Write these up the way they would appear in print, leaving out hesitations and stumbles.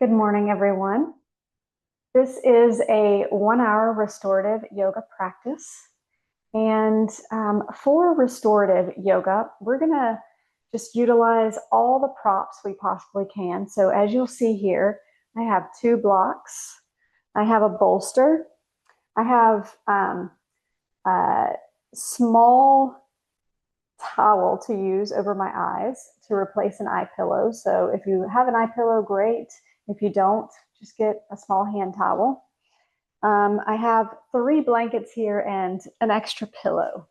Good morning, everyone. This is a 1 hour restorative yoga practice. And for restorative yoga, we're going to just utilize all the props we possibly can. So as you'll see here, I have two blocks. I have a bolster. I have a small towel to use over my eyes to replace an eye pillow. So if you have an eye pillow, great. If you don't, just get a small hand towel. I have 3 blankets here and an extra pillow.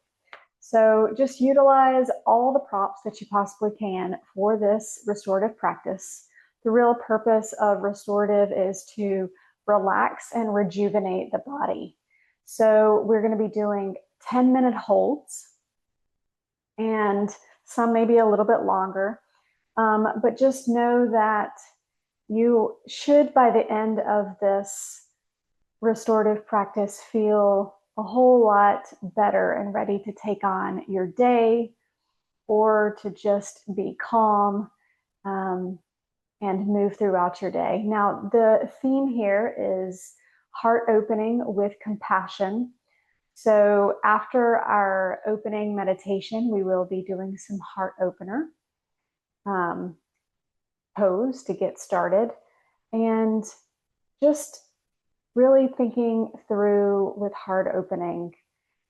So just utilize all the props that you possibly can for this restorative practice. The real purpose of restorative is to relax and rejuvenate the body. So we're going to be doing 10-minute holds, and some maybe a little bit longer. But just know that you should, by the end of this restorative practice, feel a whole lot better and ready to take on your day, or to just be calm and move throughout your day. Now, the theme here is heart opening with compassion. So after our opening meditation, we will be doing some heart opener pose to get started, and just really thinking through with heart opening.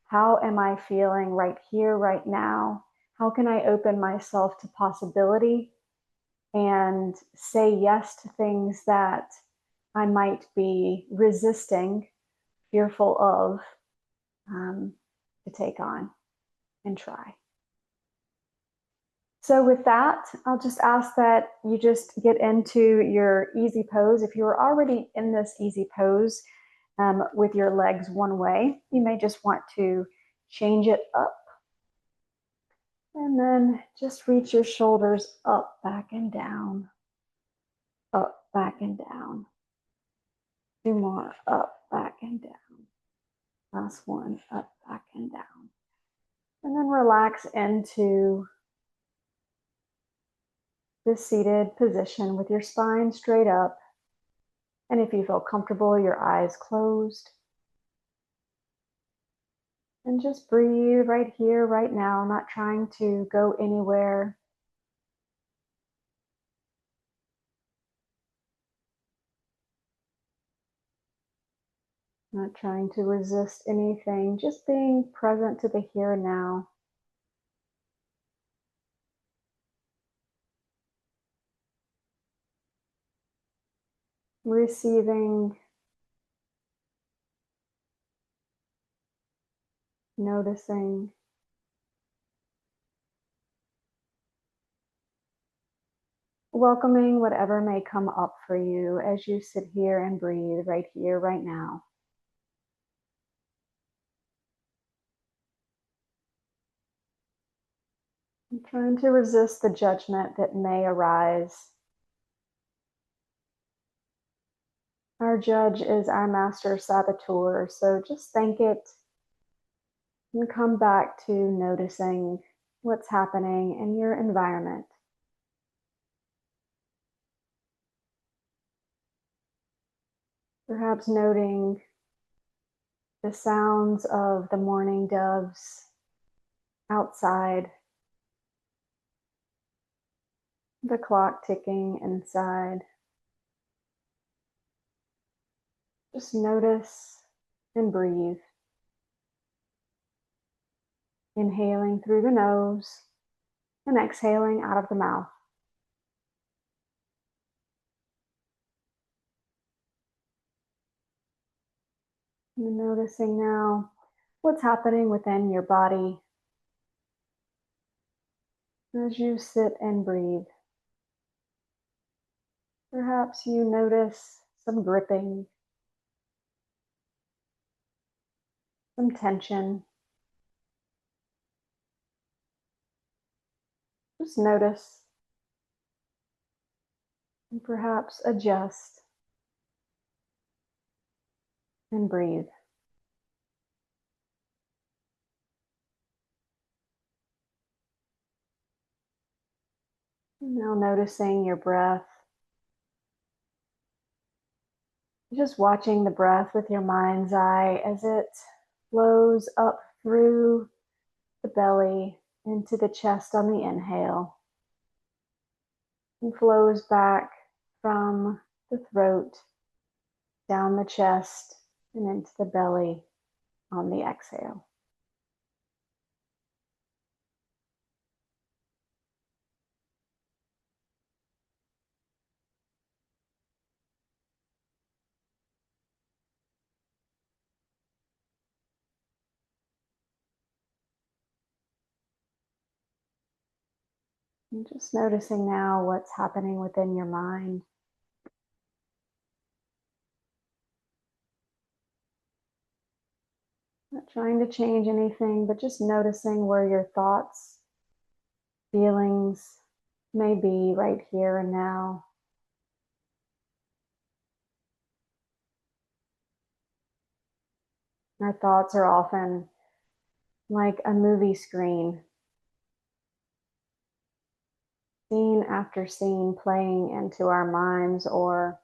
How am I feeling right here, right now? How can I open myself to possibility and say yes to things that I might be resisting, fearful of, to take on and try? So with that, I'll just ask that you just get into your easy pose. If you're already in this easy pose with your legs one way, you may just want to change it up. And then just reach your shoulders up, back, and down. Up, back, and down. 2 more. Up, back, and down. Last one. Up, back, and down. And then relax into this seated position with your spine straight up. And if you feel comfortable, your eyes closed. And just breathe right here, right now, not trying to go anywhere. Not trying to resist anything, just being present to the here and now. Receiving, noticing, welcoming whatever may come up for you as you sit here and breathe right here, right now. I'm trying to resist the judgment that may arise. Our judge is our master saboteur, so just thank it and come back to noticing what's happening in your environment. Perhaps noting the sounds of the morning doves outside, the clock ticking inside. Just notice and breathe. Inhaling through the nose and exhaling out of the mouth. And noticing now what's happening within your body as you sit and breathe. Perhaps you notice some gripping, some tension. Just notice and perhaps adjust and breathe. And now noticing your breath. Just watching the breath with your mind's eye as it flows up through the belly into the chest on the inhale and flows back from the throat down the chest and into the belly on the exhale. And just noticing now what's happening within your mind. Not trying to change anything, but just noticing where your thoughts, feelings may be right here and now. Our thoughts are often like a movie screen, scene after scene playing into our minds, or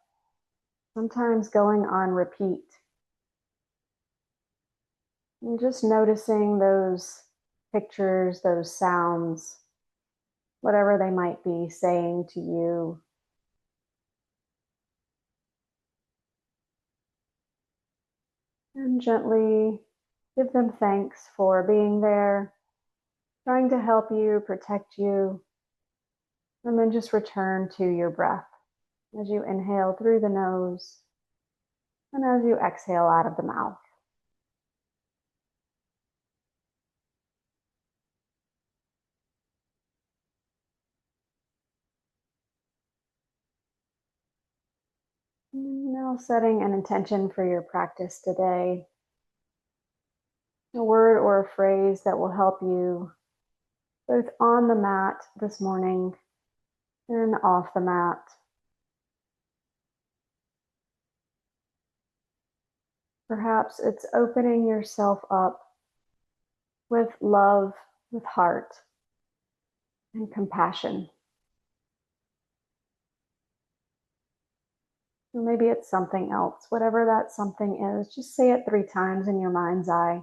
sometimes going on repeat. And just noticing those pictures, those sounds, whatever they might be saying to you. And gently give them thanks for being there, trying to help you, protect you, and then just return to your breath as you inhale through the nose and as you exhale out of the mouth. Now setting an intention for your practice today, a word or a phrase that will help you both on the mat this morning and off the mat. Perhaps it's opening yourself up with love, with heart, and compassion. Or maybe it's something else. Whatever that something is, just say it 3 times in your mind's eye.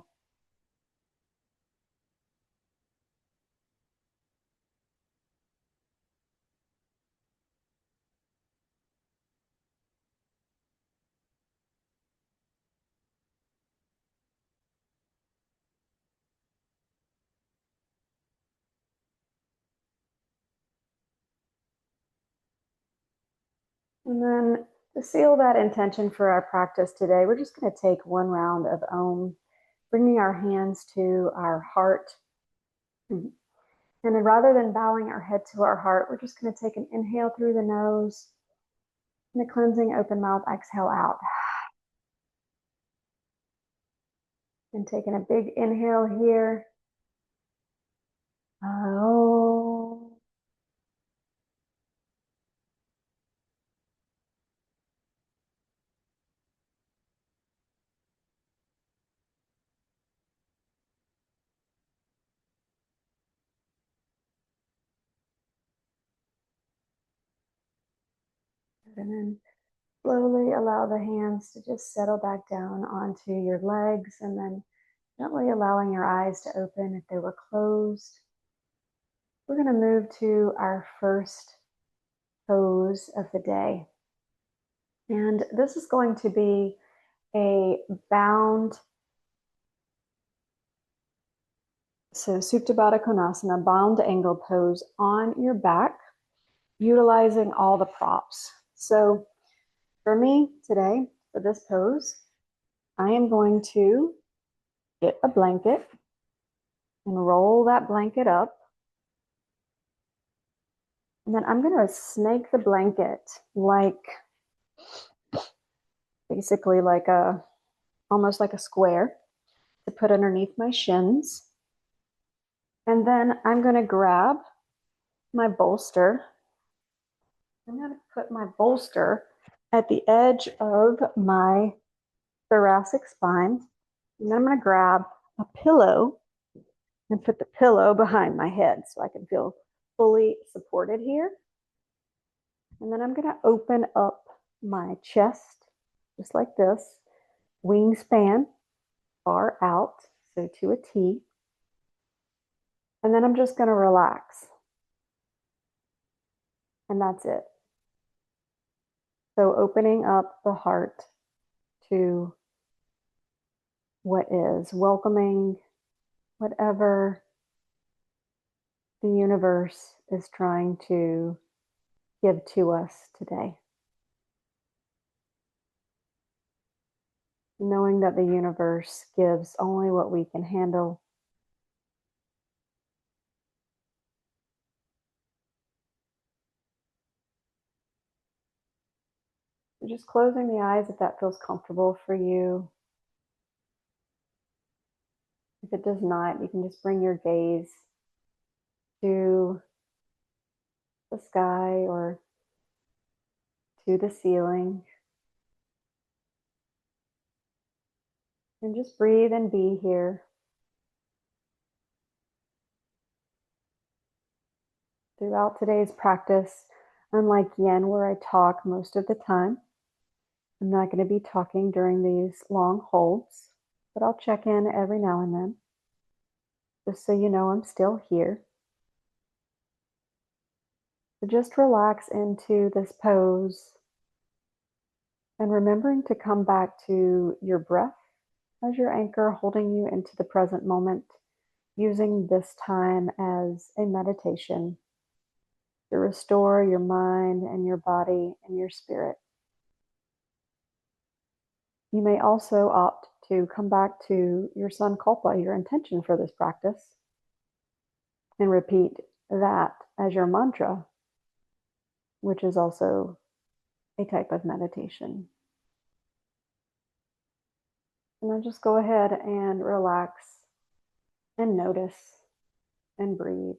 And then to seal that intention for our practice today, we're just going to take 1 round of Om, bringing our hands to our heart. And then rather than bowing our head to our heart, we're just going to take an inhale through the nose and a cleansing open mouth exhale out. And taking a big inhale here. Oh. And then slowly allow the hands to just settle back down onto your legs, and then gently allowing your eyes to open if they were closed. We're going to move to our first pose of the day. And this is going to be a bound, so Supta Baddha Konasana, bound angle pose on your back, utilizing all the props. So for me today, for this pose, I am going to get a blanket and roll that blanket up. And then I'm going to snake the blanket basically almost like a square to put underneath my shins. And then I'm going to grab my bolster. I'm going to put my bolster at the edge of my thoracic spine. And then I'm going to grab a pillow and put the pillow behind my head so I can feel fully supported here. And then I'm going to open up my chest just like this. Wingspan far out, so to a T. And then I'm just going to relax. And that's it. So opening up the heart to what is, welcoming whatever the universe is trying to give to us today. Knowing that the universe gives only what we can handle. Just closing the eyes if that feels comfortable for you. If it does not, you can just bring your gaze to the sky or to the ceiling. And just breathe and be here. Throughout today's practice, unlike yin, where I talk most of the time, I'm not going to be talking during these long holds, but I'll check in every now and then, just so you know I'm still here. So just relax into this pose and remembering to come back to your breath as your anchor, holding you into the present moment, using this time as a meditation to restore your mind and your body and your spirit. You may also opt to come back to your sankalpa, your intention for this practice, and repeat that as your mantra, which is also a type of meditation. And then just go ahead and relax and notice and breathe.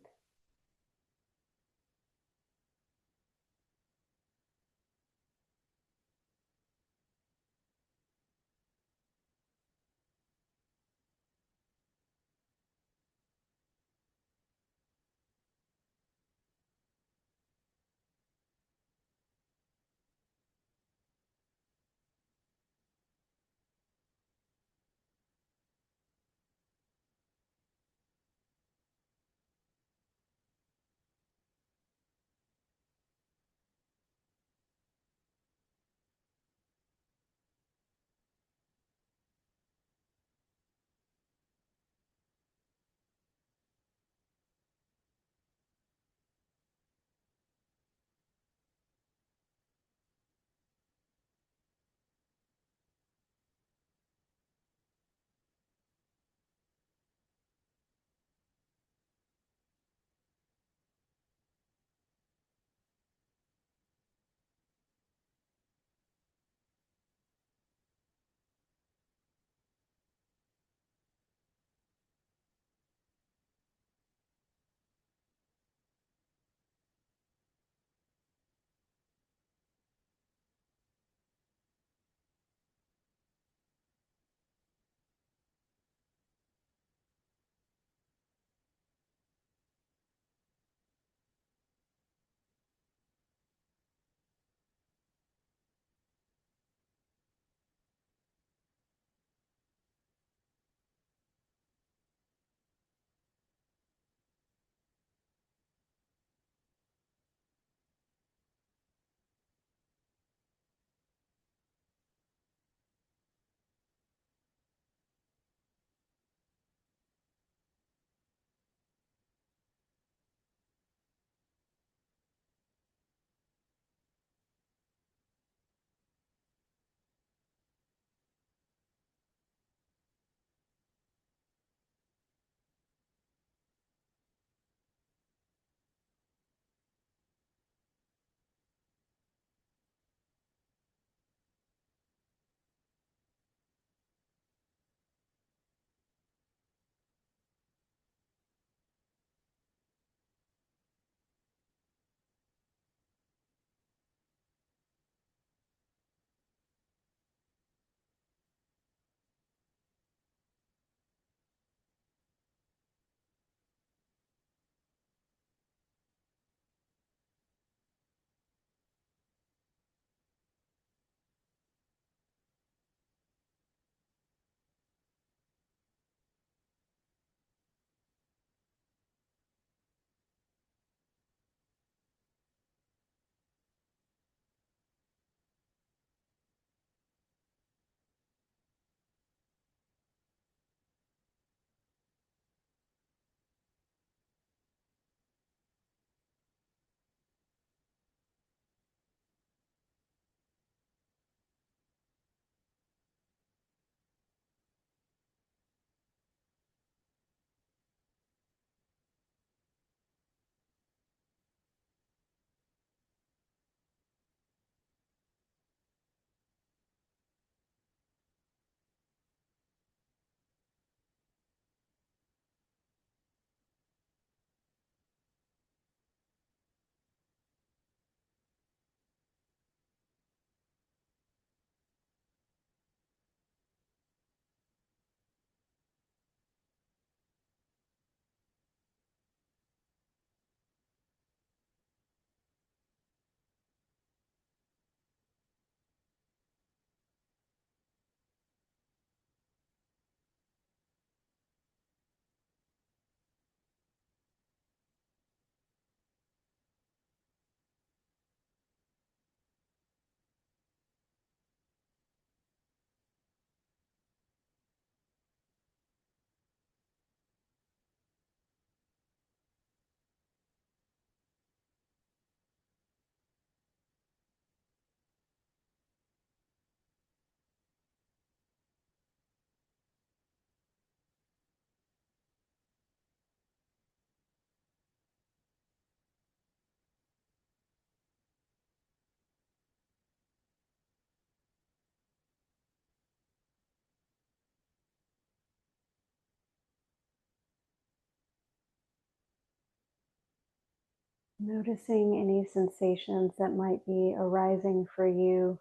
Noticing any sensations that might be arising for you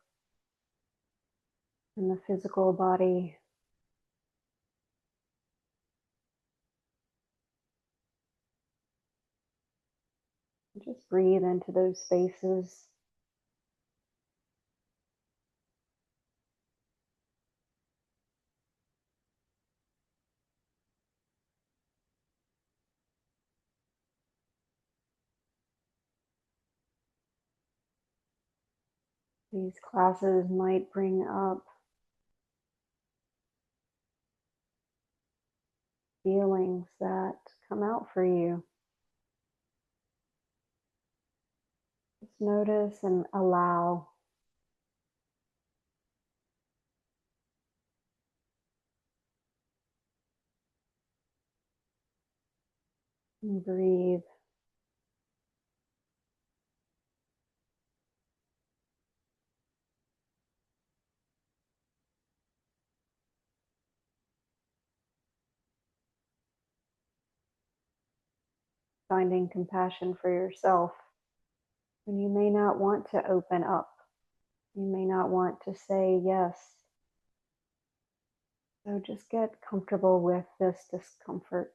in the physical body. Just breathe into those spaces. These classes might bring up feelings that come out for you. Just notice and allow. And breathe. Finding compassion for yourself. And you may not want to open up. You may not want to say yes. So just get comfortable with this discomfort.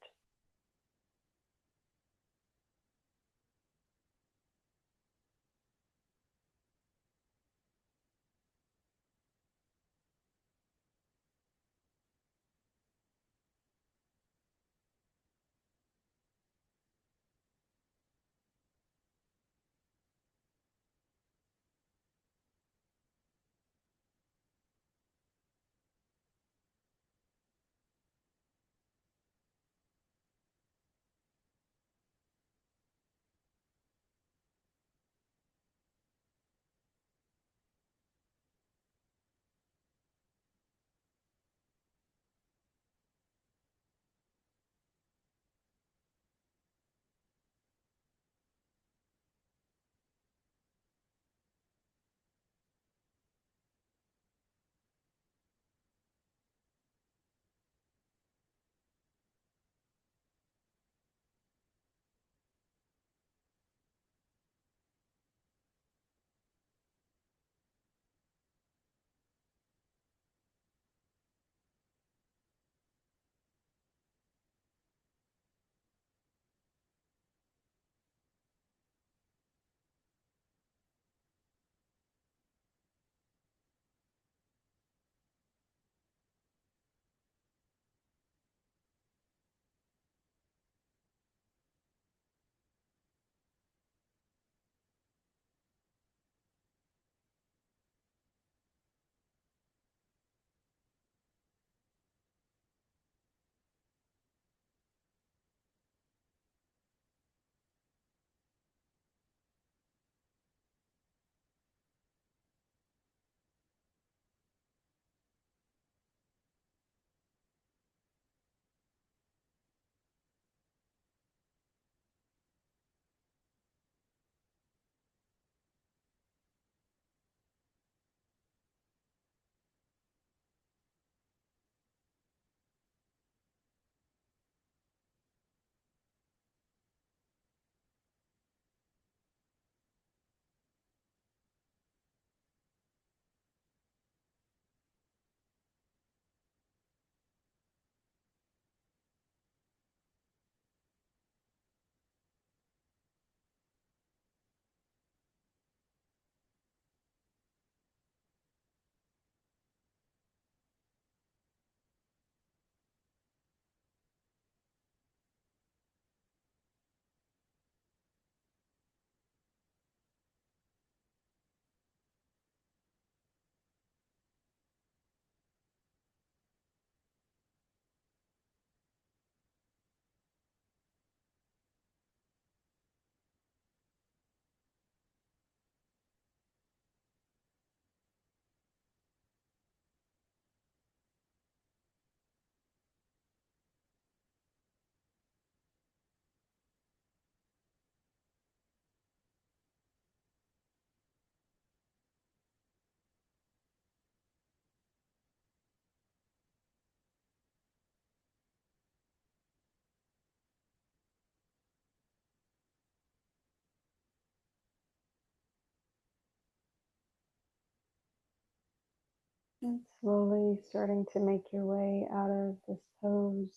And slowly starting to make your way out of this pose.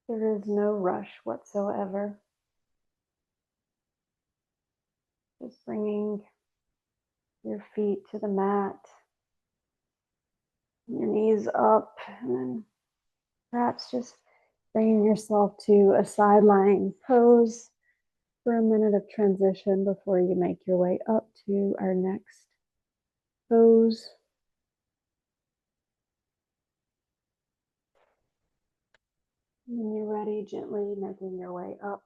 There is no rush whatsoever. Just bringing your feet to the mat, your knees up, and then perhaps just bringing yourself to a side lying pose for a minute of transition before you make your way up to our next pose. When you're ready, gently making your way up.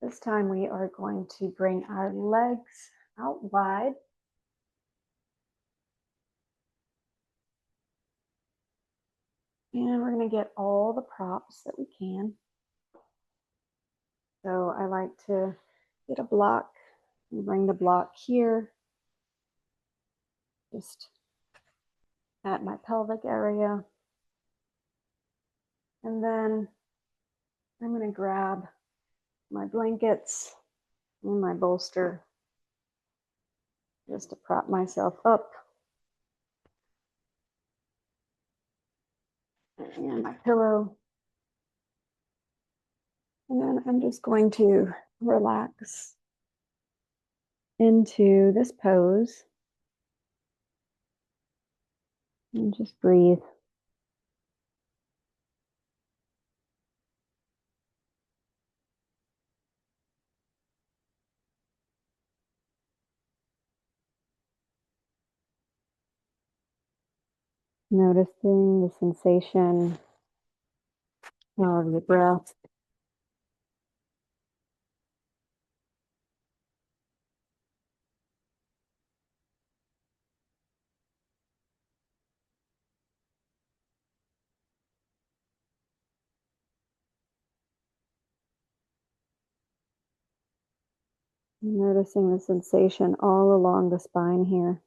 This time we are going to bring our legs out wide. And we're going to get all the props that we can. So I like to get a block and bring the block here, just at my pelvic area. And then I'm going to grab my blankets and my bolster just to prop myself up. And my pillow. And then I'm just going to relax into this pose and just breathe. Noticing the sensation of the breath. Noticing the sensation all along the spine here.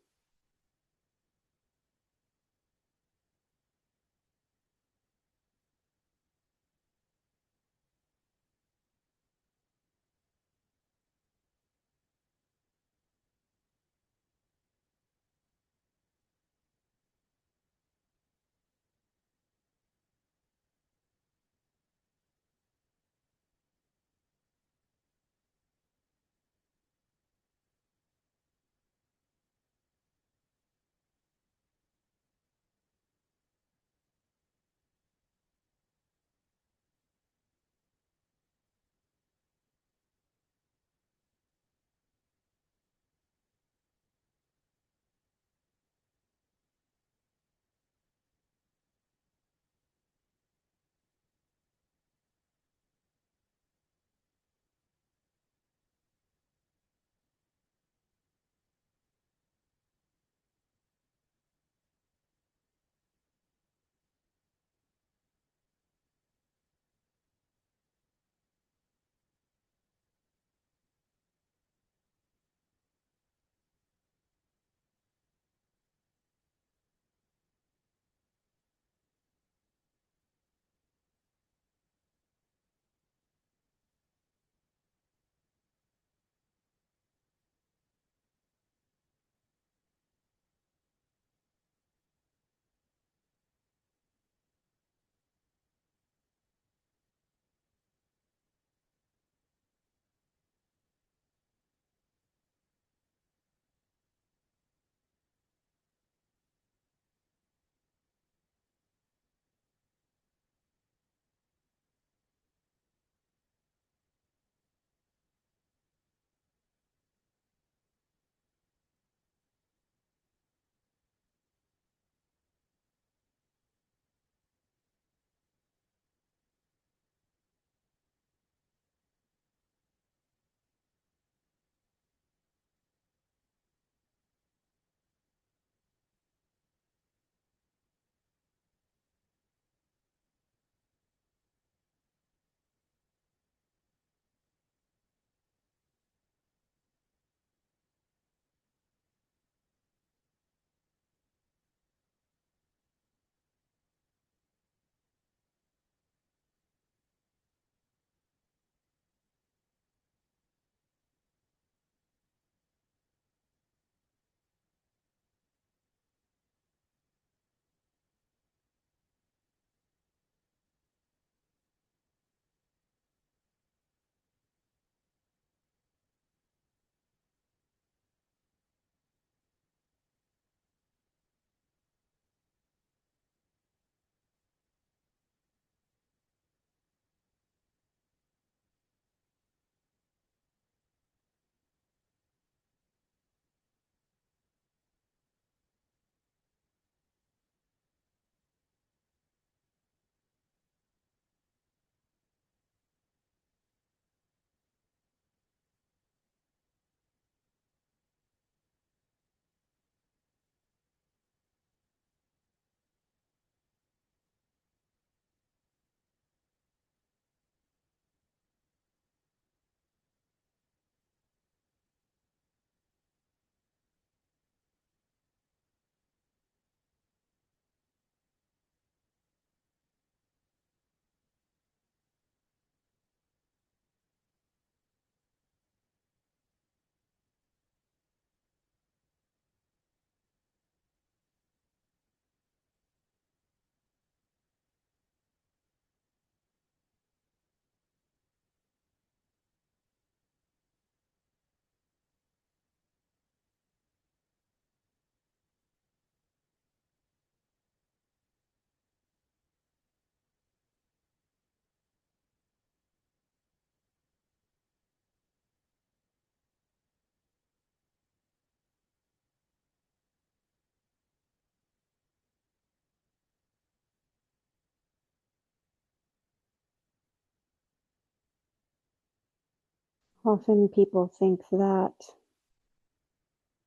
Often people think that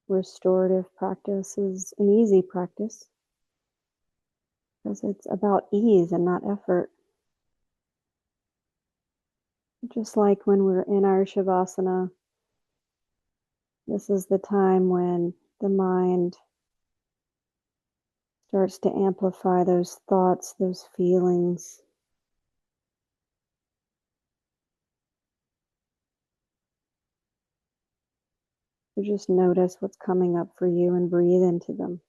restorative practice is an easy practice because it's about ease and not effort. Just like when we're in our Shavasana, this is the time when the mind starts to amplify those thoughts, those feelings. So just notice what's coming up for you and breathe into them.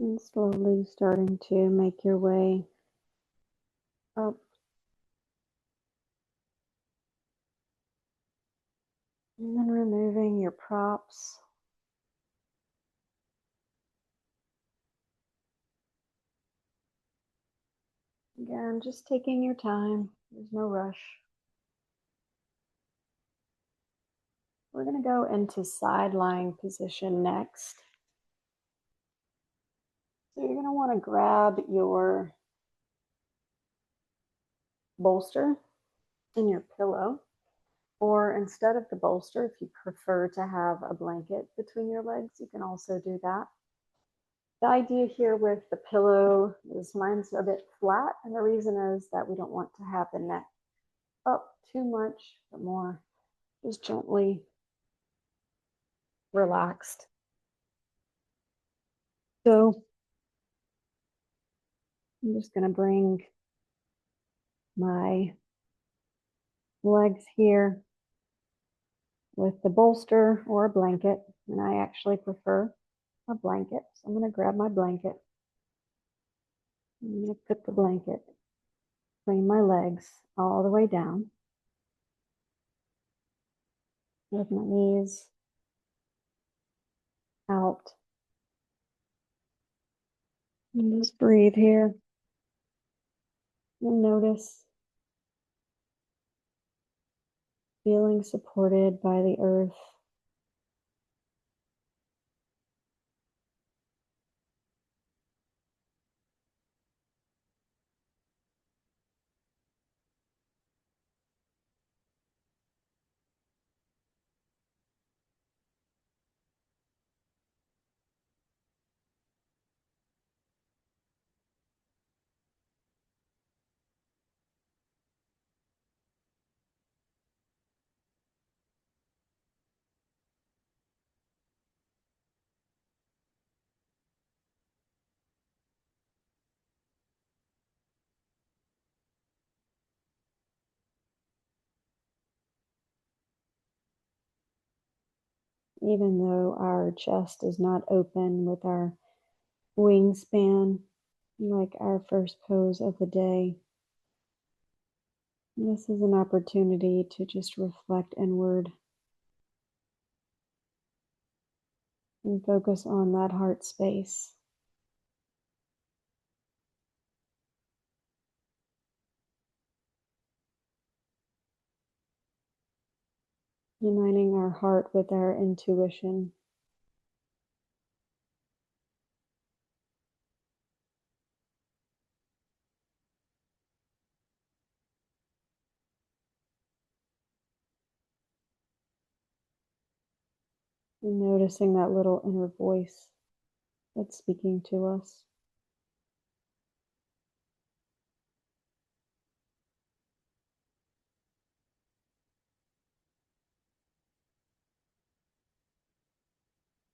And slowly starting to make your way up. And then removing your props. Again, just taking your time. There's no rush. We're going to go into side lying position next. So you're going to want to grab your bolster and your pillow, Or instead of the bolster, if you prefer to have a blanket between your legs, you can also do that. The idea here with the pillow is mine's a bit flat, and the reason is that we don't want to have the neck up too much, but more just gently relaxed. So I'm just going to bring my legs here with the bolster or a blanket, and I actually prefer a blanket. So I'm going to grab my blanket. I'm going to put the blanket between my legs all the way down with my knees out. And just breathe here and notice feeling supported by the earth. Even though our chest is not open with our wingspan, like our first pose of the day, this is an opportunity to just reflect inward and focus on that heart space. Uniting our heart with our intuition. And noticing that little inner voice that's speaking to us.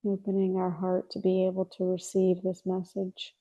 Opening our heart to be able to receive this message.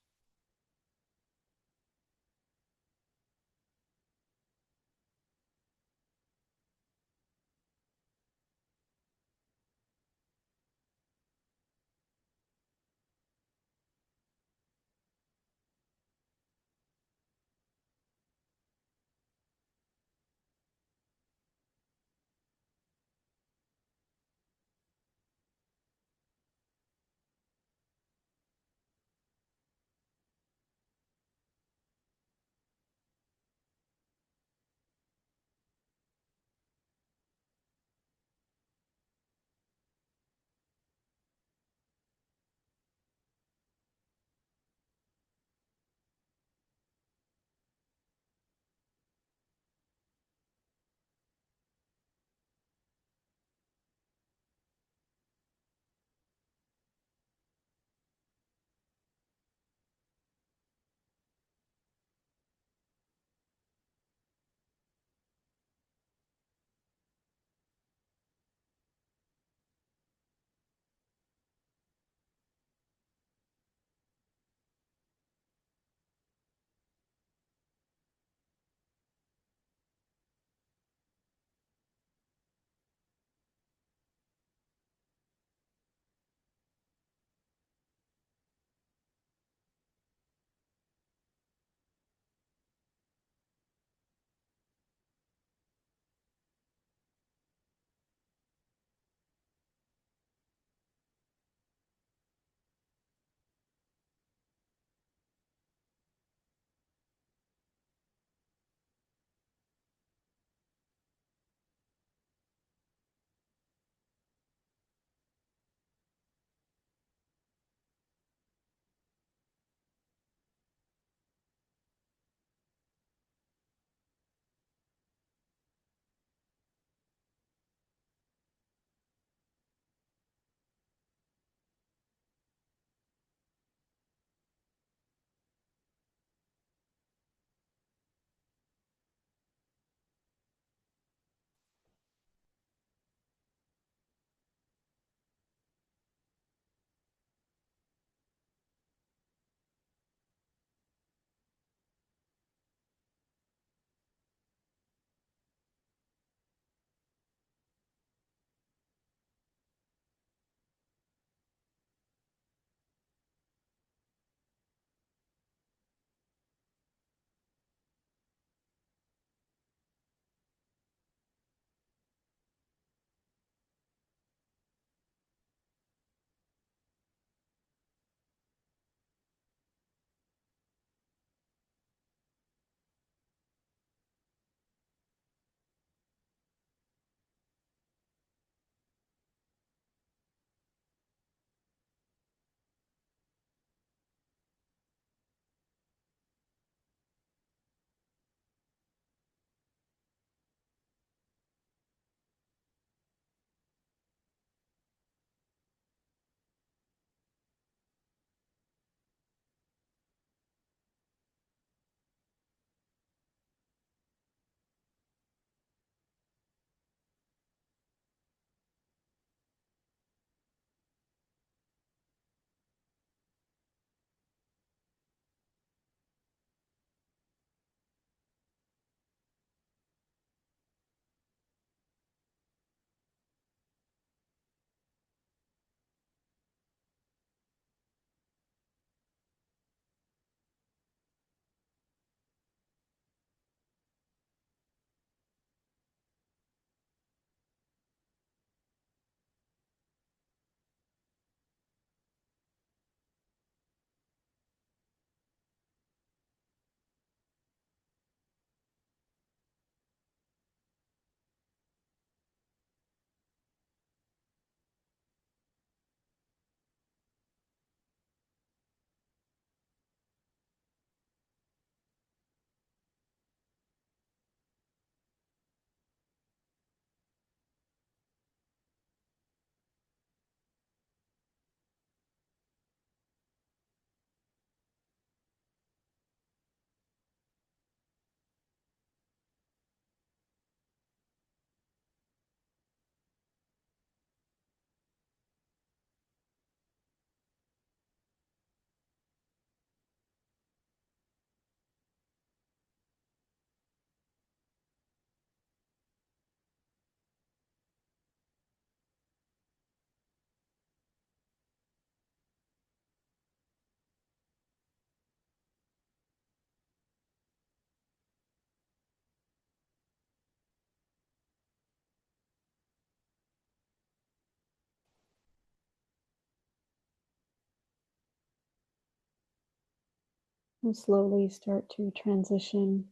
And slowly start to transition.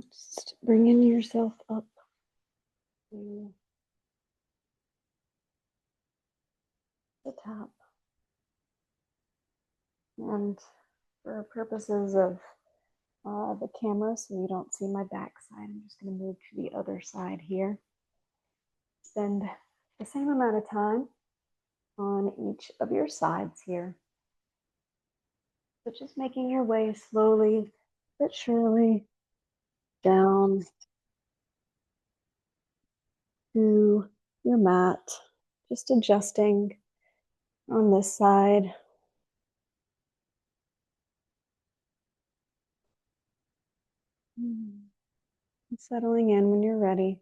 Just bringing yourself up to the top. And for purposes of the camera, so you don't see my backside, I'm just going to move to the other side here. Spend the same amount of time on each of your sides here. So just making your way slowly but surely down to your mat, just adjusting on this side. And settling in when you're ready.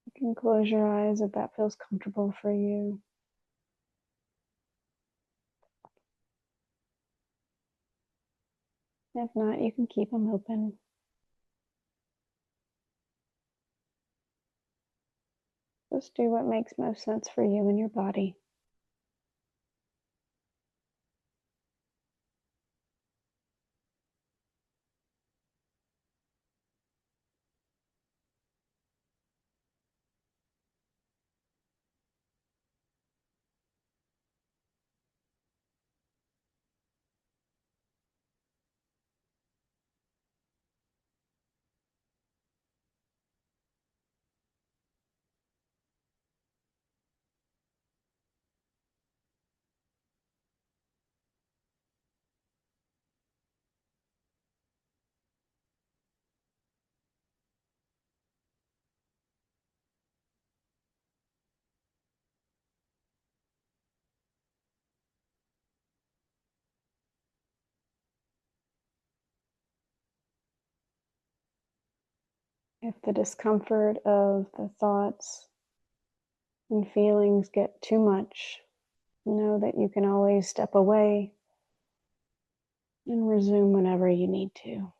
You can close your eyes if that feels comfortable for you. If not, you can keep them open. Just do what makes most sense for you and your body. If the discomfort of the thoughts and feelings get too much, know that you can always step away and resume whenever you need to.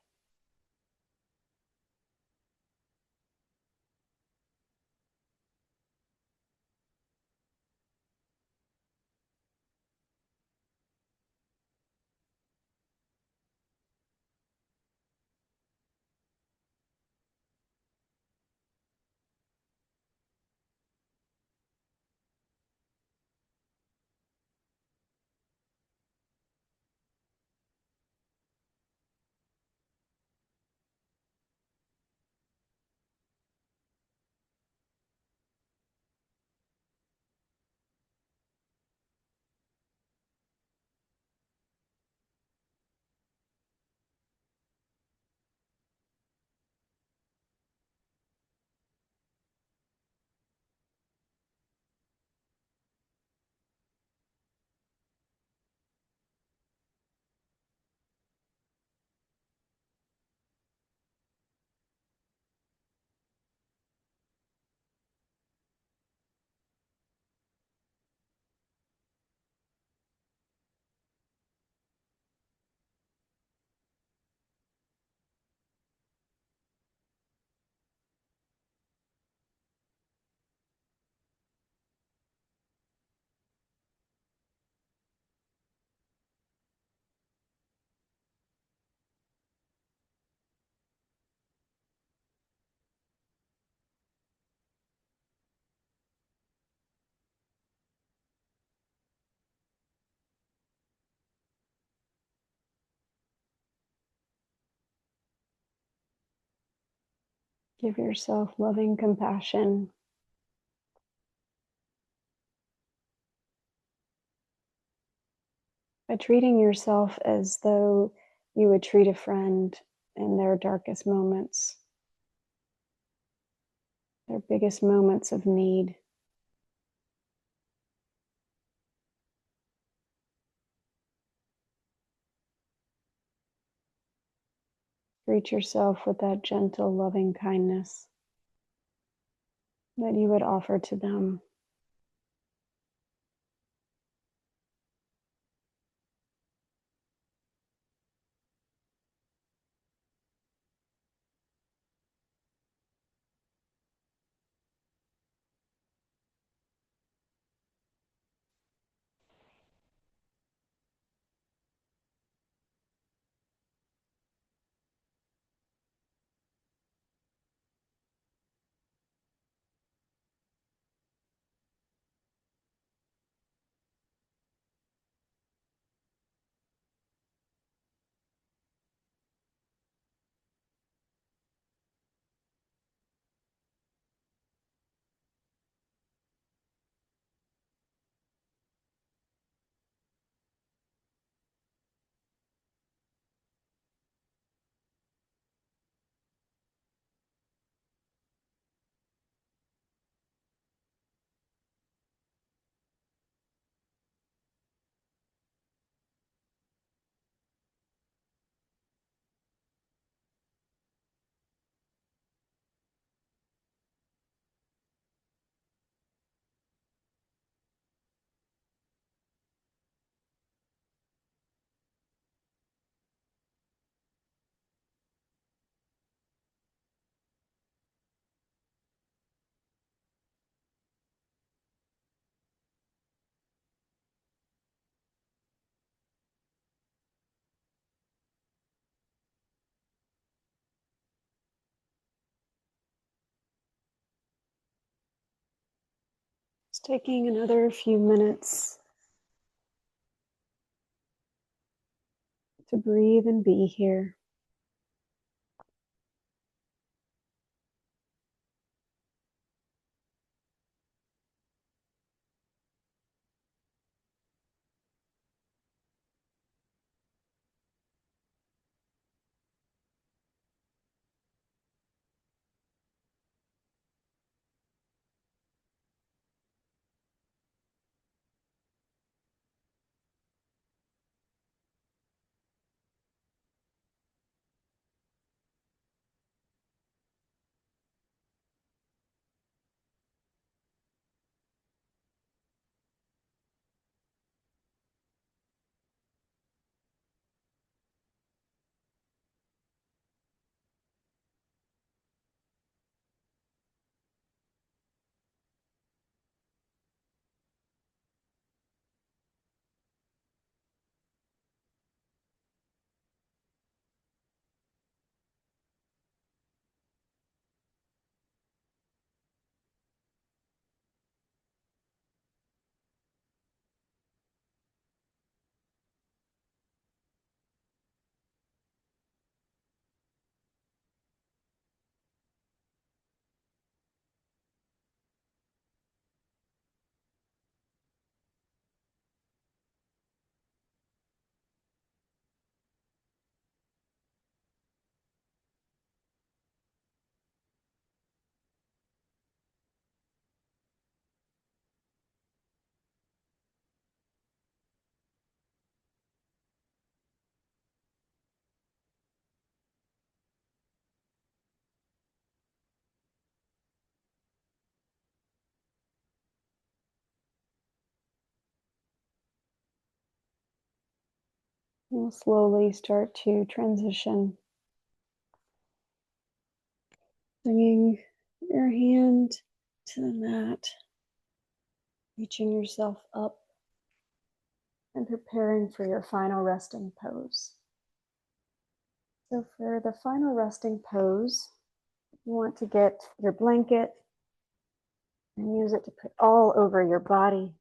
Give yourself loving compassion by treating yourself as though you would treat a friend in their darkest moments, their biggest moments of need. Treat yourself with that gentle, loving kindness that you would offer to them. Just taking another few minutes to breathe and be here. We'll slowly start to transition, bringing your hand to the mat, reaching yourself up, and preparing for your final resting pose. So for the final resting pose, you want to get your blanket and use it to put all over your body.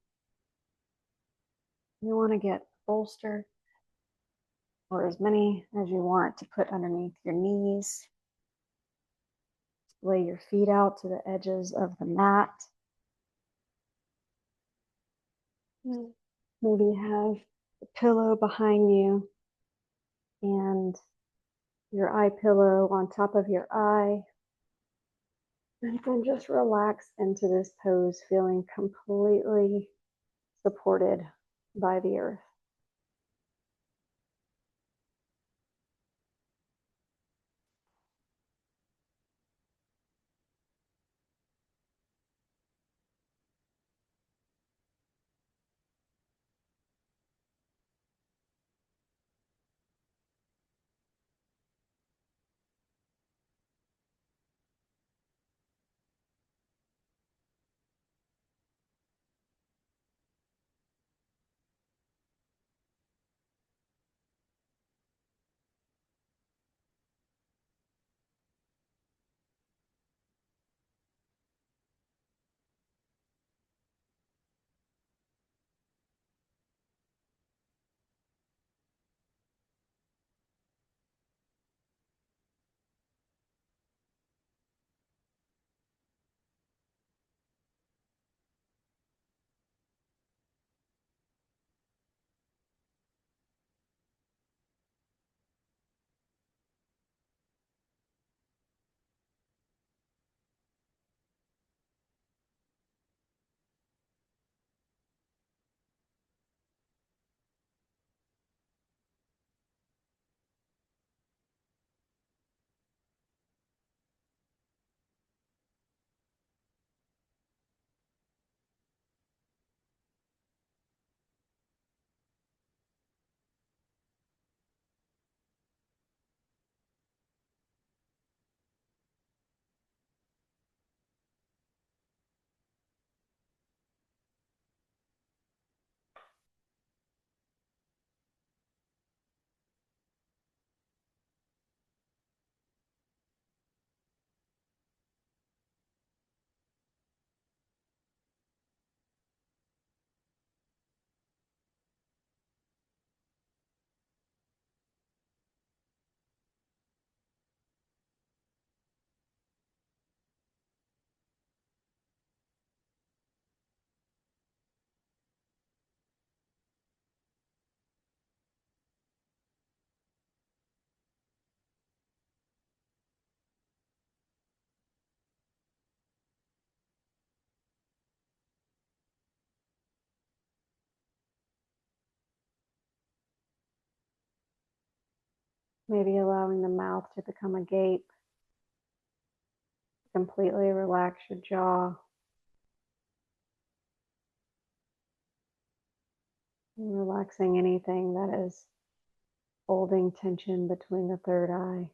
You want to get bolster or as many as you want to put underneath your knees, lay your feet out to the edges of the mat. Maybe have a pillow behind you and your eye pillow on top of your eye. And then just relax into this pose, feeling completely supported by the earth. Maybe allowing the mouth to become a gape. Completely relax your jaw. And relaxing anything that is holding tension between the third eye.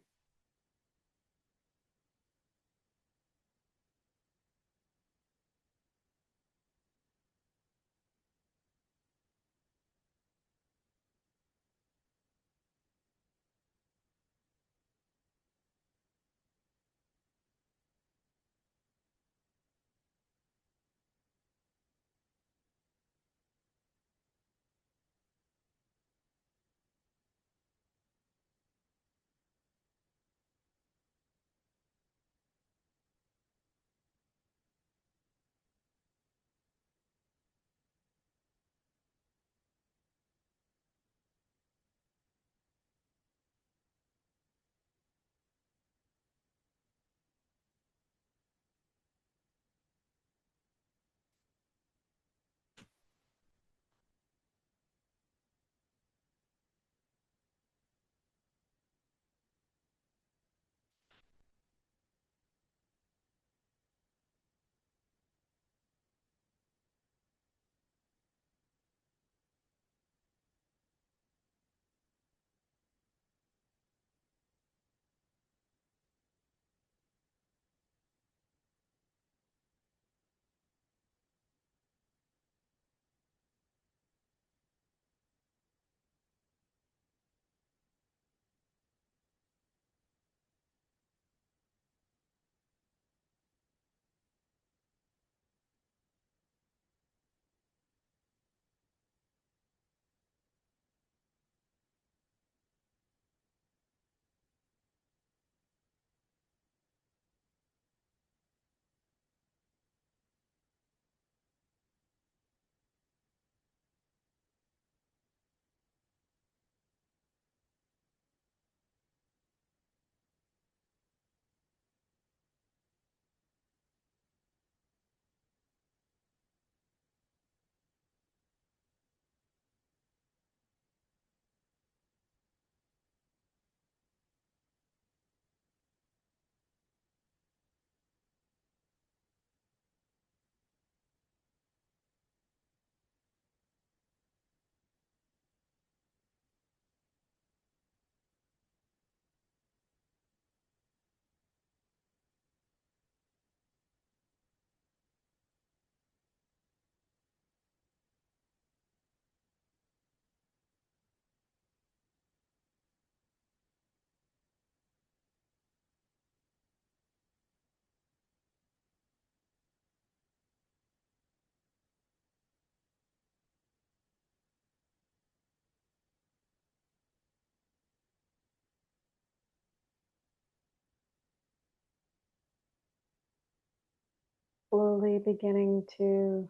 Slowly beginning to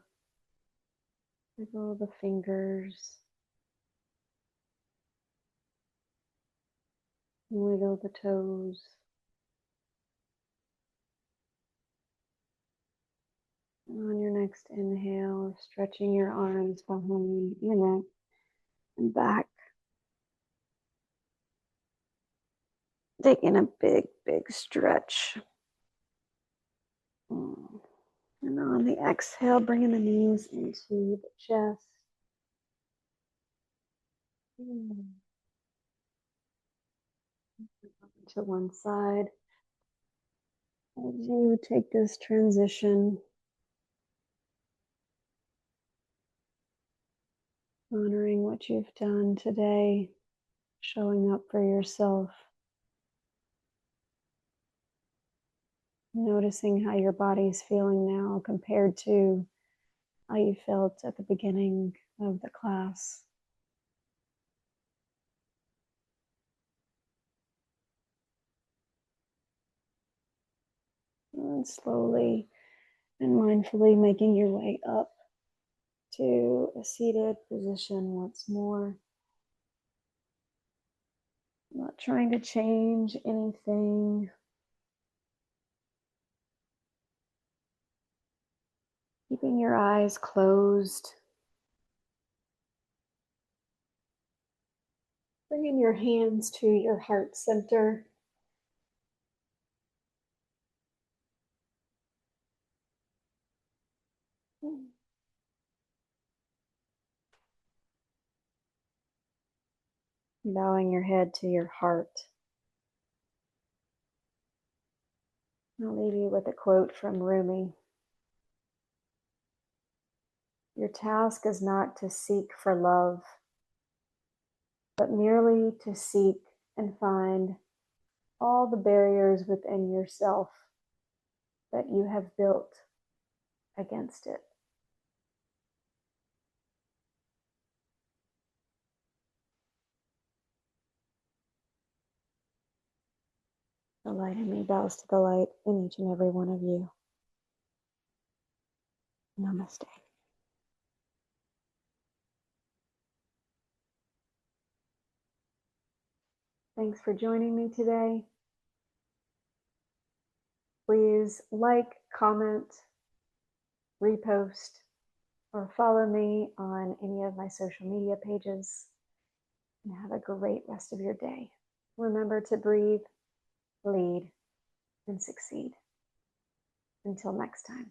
wiggle the fingers, wiggle the toes. On your next inhale, stretching your arms behind your neck and back. Taking a big, big stretch. And on the exhale, bringing the knees into the chest. To one side. As you take this transition, honoring what you've done today, showing up for yourself, noticing how your body's feeling now compared to how you felt at the beginning of the class. And slowly and mindfully making your way up to a seated position once more. Not trying to change anything. Keeping your eyes closed. Bringing your hands to your heart center. Bowing your head to your heart. I'll leave you with a quote from Rumi. Your task is not to seek for love, but merely to seek and find all the barriers within yourself that you have built against it. The light in me bows to the light in each and every one of you. Namaste. Thanks for joining me today. Please like, comment, repost, or follow me on any of my social media pages. And have a great rest of your day. Remember to breathe, lead, and succeed. Until next time.